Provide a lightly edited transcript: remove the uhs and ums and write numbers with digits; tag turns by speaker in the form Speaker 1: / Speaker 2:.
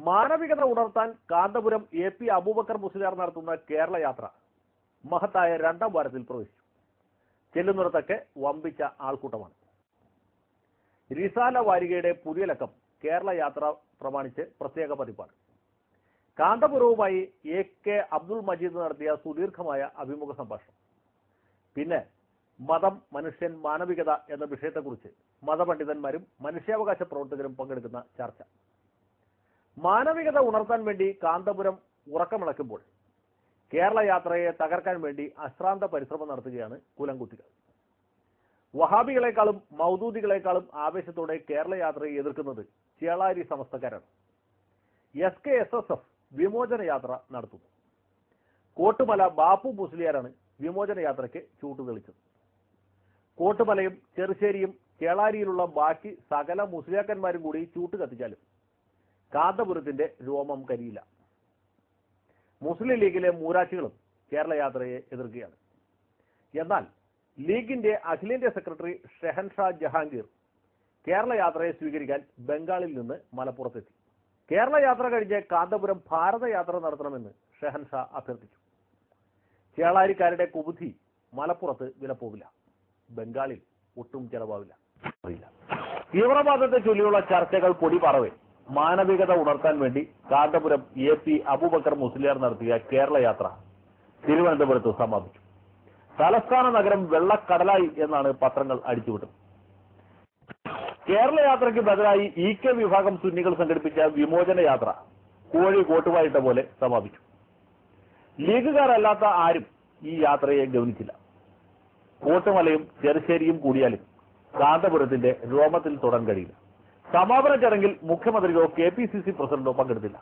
Speaker 1: മാനവികത ഉണർത്താൻ കാന്തപുരം എ.പി. അബൂബക്കർ മുസ്ലിയാർ നടത്തുന്ന കേരള യാത്ര മഹത്തായ രണ്ടാം വാരത്തിൽ പ്രവേശിച്ചു. ചെല്ലുന്നിടത്തൊക്കെ വമ്പിച്ച ആൾക്കൂട്ടമാണ്. റിസാല വാരികയുടെ പുതിയ ലക്കം കേരള യാത്ര പ്രമാണിച്ച് പ്രത്യേക പതിപ്പാണ്. കാന്തപുരവുമായി എ.കെ. അബ്ദുൾ മജീദ് നടത്തിയ സുദീർഘമായ അഭിമുഖ സംഭാഷണം. പിന്നെ മതം, മനുഷ്യൻ, മാനവികത എന്ന വിഷയത്തെക്കുറിച്ച് മതപണ്ഡിതന്മാരും മനുഷ്യാവകാശ പ്രവർത്തകരും പങ്കെടുക്കുന്ന ചർച്ച. മാനവികത ഉണർത്താൻ വേണ്ടി കാന്തപുരം ഉറക്കമിളക്കുമ്പോൾ കേരള യാത്രയെ തകർക്കാൻ വേണ്ടി അശ്രാന്ത പരിശ്രമം നടത്തുകയാണ് കുലംകുത്തികൾ. വഹാബികളെക്കാളും മൗദൂദികളെക്കാളും ആവേശത്തോടെ കേരള യാത്രയെ എതിർക്കുന്നത് ചേളാരി സമസ്തക്കാരാണ്. SKSSF വിമോചന യാത്ര നടത്തുന്നു. കോട്ടുമല ബാപ്പു മുസ്ലിയാരാണ് വിമോചന യാത്രയ്ക്ക് ചൂട്ടുതെളിച്ചത്. കോട്ടുമലയും ചെറുശ്ശേരിയും ചേളാരിയിലുള്ള ബാക്കി സകല മുസ്ലിയാക്കന്മാരും കൂടി ചൂട്ട് കത്തിച്ചാലും കാന്തപുരത്തിന്റെ രോമം കരിയില്ല. മുസ്ലിം ലീഗിലെ മൂരാച്ചികളും കേരള യാത്രയെ എതിർക്കുകയാണ്. എന്നാൽ ലീഗിന്റെ അഖിലേന്ത്യാ സെക്രട്ടറി ഷെഹൻഷാ ജഹാംഗീർ കേരള യാത്രയെ സ്വീകരിക്കാൻ ബംഗാളിൽ നിന്ന് മലപ്പുറത്തെത്തി. കേരള യാത്ര കഴിഞ്ഞ് കാന്തപുരം ഭാരതയാത്ര നടത്തണമെന്ന് ഷെഹൻഷാ അഭ്യർത്ഥിച്ചു. ചേളാരിക്കാരുടെ കുബുദ്ധി മലപ്പുറത്ത് വിലപ്പോവില്ല, ബംഗാളിൽ ഒട്ടും ചെലവാവില്ല. തീവ്രവാദത്തെ ചൊല്ലിയുള്ള ചർച്ചകൾ പൊടിപാറവേ മാനവികത ഉണർത്താൻ വേണ്ടി കാന്തപുരം എ.പി. അബൂബക്കർ മുസ്ലിയാർ നടത്തിയ കേരള യാത്ര തിരുവനന്തപുരത്ത് സമാപിച്ചു. തലസ്ഥാന നഗരം വെള്ളക്കടലായി എന്നാണ് പത്രങ്ങൾ അടിച്ചുവിട്ടത്. കേരള യാത്രയ്ക്ക് ബദലായി ഇ.കെ. വിഭാഗം സുന്നികൾ സംഘടിപ്പിച്ച വിമോചന യാത്ര കോഴി കോട്ടുവായിട്ട പോലെ സമാപിച്ചു. ലീഗുകാരല്ലാത്ത ആരും ഈ യാത്രയെ ഗവനിച്ചില്ല. കോട്ടുമലയും ചെറുശ്ശേരിയും കൂടിയാലും കാന്തപുരത്തിന്റെ രോമത്തിൽ തൊടാൻ കഴിയില്ല. സമാപന ചടങ്ങിൽ മുഖ്യമന്ത്രിയോ KPCC പ്രസിഡന്റോ പങ്കെടുത്തില്ല.